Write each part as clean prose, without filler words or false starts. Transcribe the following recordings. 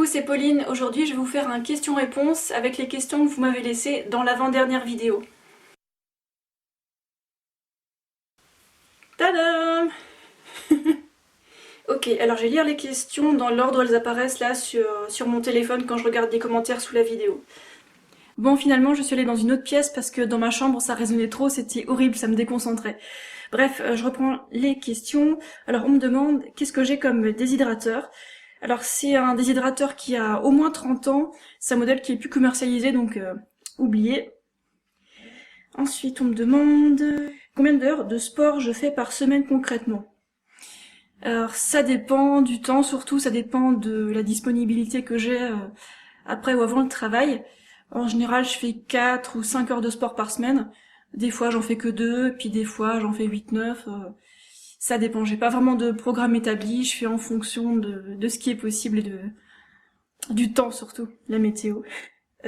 Coucou, c'est Pauline. Aujourd'hui, je vais vous faire un question-réponse avec les questions que vous m'avez laissées dans l'avant-dernière vidéo. Tadam! Ok, alors je vais lire les questions dans l'ordre où elles apparaissent là sur mon téléphone quand je regarde des commentaires sous la vidéo. Bon, finalement, je suis allée dans une autre pièce parce que dans ma chambre, ça résonnait trop, c'était horrible, ça me déconcentrait. Bref, je reprends les questions. Alors, on me demande qu'est-ce que j'ai comme déshydrateur. Alors, c'est un déshydrateur qui a au moins 30 ans. C'est un modèle qui est plus commercialisé, donc oublié. Ensuite, on me demande combien d'heures de sport je fais par semaine concrètement. Alors, ça dépend du temps, surtout, ça dépend de la disponibilité que j'ai après ou avant le travail. En général, je fais 4 ou 5 heures de sport par semaine. Des fois, j'en fais que 2, puis des fois, j'en fais 8, 9. Ça dépend. J'ai pas vraiment de programme établi. Je fais en fonction de ce qui est possible et du temps surtout, la météo.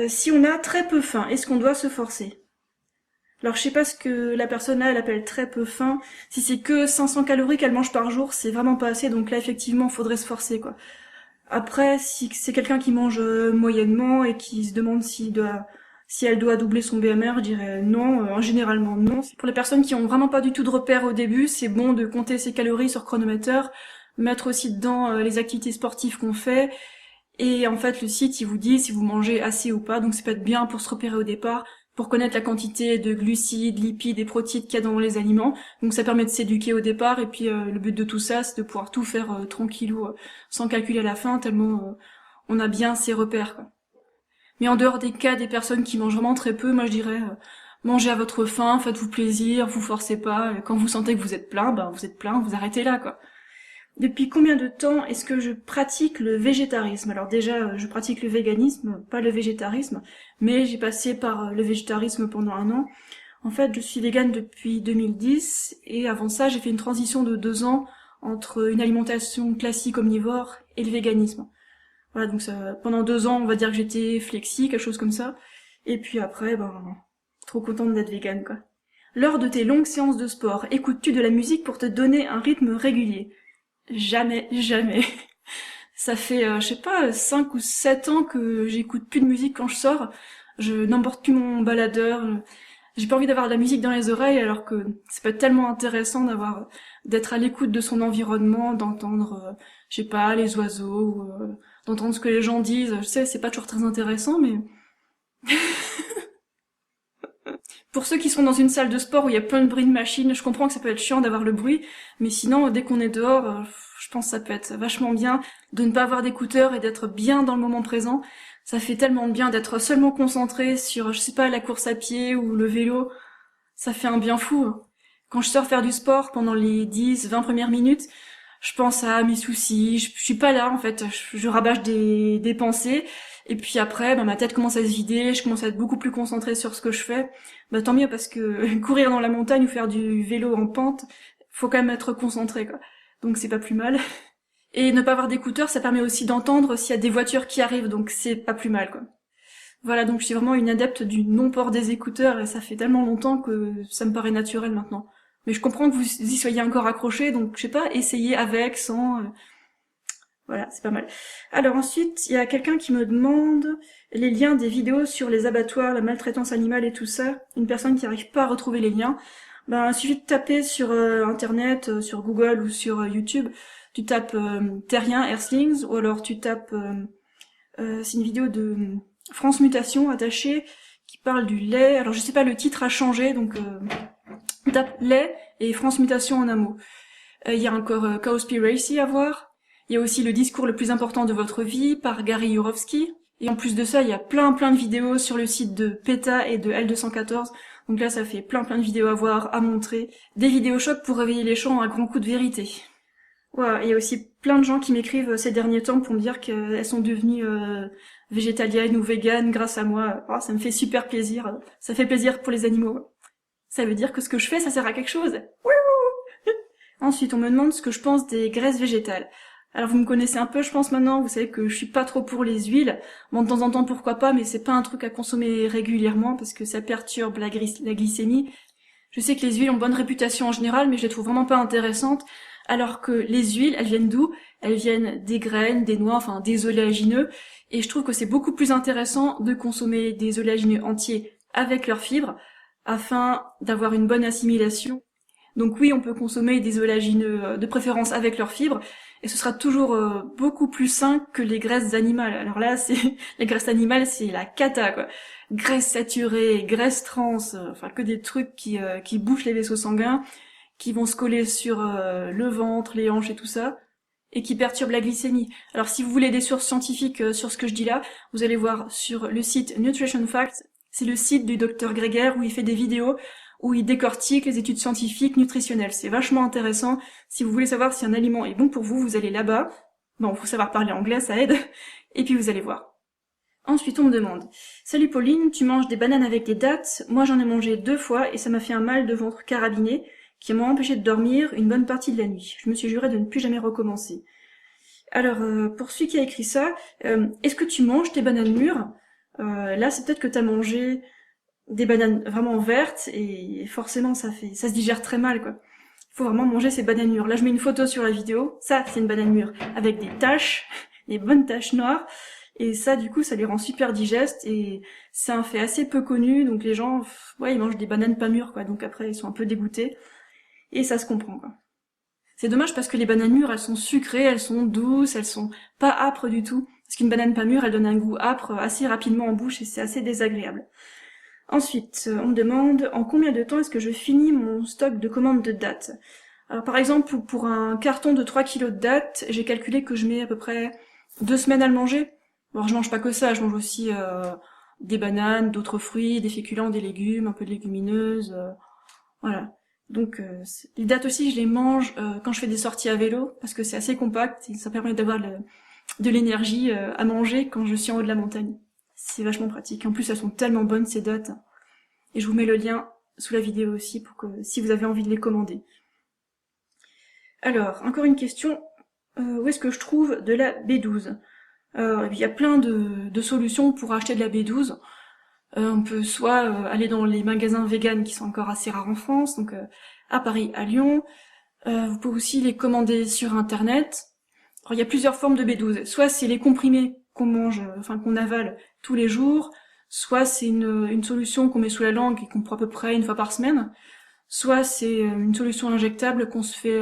Si on a très peu faim, est-ce qu'on doit se forcer? Alors, je sais pas ce que la personne là, elle appelle très peu faim. Si c'est que 500 calories qu'elle mange par jour, c'est vraiment pas assez. Donc là, effectivement, faudrait se forcer, quoi. Après, si c'est quelqu'un qui mange moyennement et qui se demande si elle doit doubler son BMR, je dirais non, généralement non. Pour les personnes qui ont vraiment pas du tout de repères au début, c'est bon de compter ses calories sur chronomètre, mettre aussi dedans les activités sportives qu'on fait, et en fait le site il vous dit si vous mangez assez ou pas, donc ça peut être bien pour se repérer au départ, pour connaître la quantité de glucides, lipides et protéines qu'il y a dans les aliments. Donc ça permet de s'éduquer au départ, et puis le but de tout ça, c'est de pouvoir tout faire tranquillou, sans calculer à la fin, tellement on a bien ses repères, quoi. Mais en dehors des cas des personnes qui mangent vraiment très peu, moi je dirais mangez à votre faim, faites-vous plaisir, vous forcez pas, quand vous sentez que vous êtes plein, ben vous êtes plein, vous arrêtez là, quoi. Depuis combien de temps est-ce que je pratique le végétarisme? Alors déjà, je pratique le véganisme, pas le végétarisme, mais j'ai passé par le végétarisme pendant 1 an. En fait, je suis végane depuis 2010, et avant ça, j'ai fait une transition de 2 ans entre une alimentation classique omnivore et le véganisme. Voilà, donc ça, pendant 2 ans, on va dire que j'étais flexi, quelque chose comme ça. Et puis après, ben, trop contente d'être végane, quoi. Lors de tes longues séances de sport, écoutes-tu de la musique pour te donner un rythme régulier? Jamais, jamais. Ça fait, je sais pas, 5 ou 7 ans que j'écoute plus de musique quand je sors. Je n'emporte plus mon baladeur. J'ai pas envie d'avoir de la musique dans les oreilles, alors que c'est pas tellement intéressant d'être à l'écoute de son environnement, d'entendre, je sais pas, les oiseaux, ou, d'entendre ce que les gens disent. Je sais, c'est pas toujours très intéressant, mais pour ceux qui sont dans une salle de sport où il y a plein de bruit de machines, je comprends que ça peut être chiant d'avoir le bruit, mais sinon, dès qu'on est dehors, je pense que ça peut être vachement bien de ne pas avoir d'écouteurs et d'être bien dans le moment présent. Ça fait tellement de bien d'être seulement concentré sur, je sais pas, la course à pied ou le vélo. Ça fait un bien fou, hein. Quand je sors faire du sport pendant les 10, 20 premières minutes, je pense à mes soucis, je suis pas là en fait, je rabâche des pensées, et puis après, ben, ma tête commence à se vider, je commence à être beaucoup plus concentrée sur ce que je fais. Bah tant mieux, parce que courir dans la montagne ou faire du vélo en pente, faut quand même être concentré, quoi. Donc c'est pas plus mal. Et ne pas avoir d'écouteurs, ça permet aussi d'entendre s'il y a des voitures qui arrivent, donc c'est pas plus mal, quoi. Voilà, donc je suis vraiment une adepte du non-port des écouteurs, et ça fait tellement longtemps que ça me paraît naturel maintenant. Mais je comprends que vous y soyez encore accrochés, donc je sais pas, essayez avec, sans... Voilà, c'est pas mal. Alors ensuite, il y a quelqu'un qui me demande les liens des vidéos sur les abattoirs, la maltraitance animale et tout ça. Une personne qui n'arrive pas à retrouver les liens. Ben, il suffit de taper sur internet, sur Google ou sur YouTube. Tu tapes Terrien Earthlings, ou alors tu tapes... c'est une vidéo de France Mutation attachée qui parle du lait. Alors je sais pas, le titre a changé, donc tape lait et France Mutation en un mot. Il y a encore Cowspiracy à voir. Il y a aussi le discours le plus important de votre vie par Gary Yourofsky. Et en plus de ça, il y a plein de vidéos sur le site de PETA et de L214. Donc là, ça fait plein de vidéos à voir, à montrer. Des vidéos chocs pour réveiller les gens à grands coups de vérité. Ouais, il y a aussi plein de gens qui m'écrivent ces derniers temps pour me dire qu'elles sont devenues végétaliennes ou véganes grâce à moi. Oh, ça me fait super plaisir. Ça fait plaisir pour les animaux. Ça veut dire que ce que je fais, ça sert à quelque chose. Wouhou. Ensuite, on me demande ce que je pense des graisses végétales. Alors vous me connaissez un peu, je pense maintenant, vous savez que je suis pas trop pour les huiles. Bon, de temps en temps, pourquoi pas, mais c'est pas un truc à consommer régulièrement parce que ça perturbe la glycémie. Je sais que les huiles ont bonne réputation en général, mais je les trouve vraiment pas intéressantes. Alors que les huiles, elles viennent d'où? Elles viennent des graines, des noix, enfin des oléagineux. Et je trouve que c'est beaucoup plus intéressant de consommer des oléagineux entiers avec leurs fibres afin d'avoir une bonne assimilation. Donc oui, on peut consommer des oléagineux de préférence avec leurs fibres, et ce sera toujours beaucoup plus sain que les graisses animales. Alors là, c'est les graisses animales, c'est la cata, quoi. Graisse saturée, graisse trans, enfin que des trucs qui bouchent les vaisseaux sanguins, qui vont se coller sur le ventre, les hanches et tout ça, et qui perturbent la glycémie. Alors si vous voulez des sources scientifiques sur ce que je dis là, vous allez voir sur le site Nutrition Facts. C'est le site du docteur Greger où il fait des vidéos où il décortique les études scientifiques nutritionnelles. C'est vachement intéressant. Si vous voulez savoir si un aliment est bon pour vous, vous allez là-bas. Bon, faut savoir parler anglais, ça aide. Et puis vous allez voir. Ensuite, on me demande: Salut Pauline, tu manges des bananes avec des dattes? Moi, j'en ai mangé 2 fois et ça m'a fait un mal de ventre carabiné qui m'a empêché de dormir une bonne partie de la nuit. Je me suis juré de ne plus jamais recommencer. Alors, pour celui qui a écrit ça, est-ce que tu manges tes bananes mûres? Là, c'est peut-être que t'as mangé des bananes vraiment vertes et forcément ça se digère très mal, quoi. Il faut vraiment manger ces bananes mûres. Là, je mets une photo sur la vidéo. Ça, c'est une banane mûre avec des taches, des bonnes taches noires. Et ça, du coup, ça les rend super digestes et c'est un fait assez peu connu. Donc les gens, ouais, ils mangent des bananes pas mûres, quoi. Donc après, ils sont un peu dégoûtés. Et ça se comprend, quoi. C'est dommage parce que les bananes mûres, elles sont sucrées, elles sont douces, elles sont pas âpres du tout. Parce qu'une banane pas mûre, elle donne un goût âpre assez rapidement en bouche et c'est assez désagréable. Ensuite, on me demande en combien de temps est-ce que je finis mon stock de commandes de dattes. Alors par exemple, pour un carton de 3 kilos de dattes, j'ai calculé que je mets à peu près 2 semaines à le manger. Alors je mange pas que ça, je mange aussi des bananes, d'autres fruits, des féculents, des légumes, un peu de légumineuses, voilà. Donc les dattes aussi, je les mange quand je fais des sorties à vélo, parce que c'est assez compact et ça permet d'avoir de l'énergie à manger quand je suis en haut de la montagne. C'est vachement pratique. En plus, elles sont tellement bonnes, ces dattes. Et je vous mets le lien sous la vidéo aussi pour que si vous avez envie de les commander. Alors, encore une question. Où est-ce que je trouve de la B12? Il y a plein de solutions pour acheter de la B12. On peut soit aller dans les magasins vegan qui sont encore assez rares en France, donc à Paris, à Lyon. Vous pouvez aussi les commander sur Internet. Alors, il y a plusieurs formes de B12. Soit c'est les comprimés qu'on mange, enfin qu'on avale tous les jours, soit c'est une solution qu'on met sous la langue et qu'on prend à peu près une fois par semaine, soit c'est une solution injectable qu'on se fait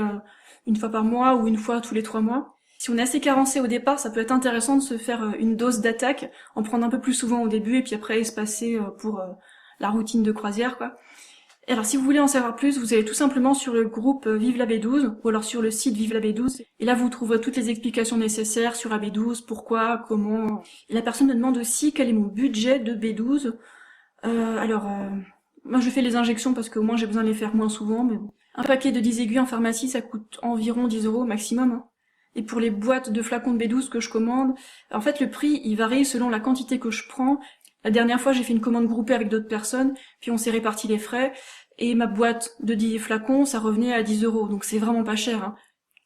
une fois par mois ou une fois tous les 3 mois. Si on est assez carencé au départ, ça peut être intéressant de se faire une dose d'attaque, en prendre un peu plus souvent au début et puis après espacer pour la routine de croisière, quoi. Et alors si vous voulez en savoir plus, vous allez tout simplement sur le groupe Vive la B12 ou alors sur le site Vive la B12 et là vous trouverez toutes les explications nécessaires sur la B12, pourquoi, comment. Et la personne me demande aussi quel est mon budget de B12. Moi je fais les injections parce qu'au moins j'ai besoin de les faire moins souvent, mais bon. Un paquet de 10 aiguilles en pharmacie ça coûte environ 10 € maximum, hein. Et pour les boîtes de flacons de B12 que je commande, en fait le prix il varie selon la quantité que je prends. La dernière fois j'ai fait une commande groupée avec d'autres personnes, puis on s'est réparti les frais. Et ma boîte de 10 flacons, ça revenait à 10 €, donc c'est vraiment pas cher, hein.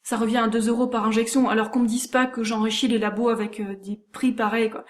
Ça revient à 2 € par injection, alors qu'on me dise pas que j'enrichis les labos avec des prix pareils, quoi.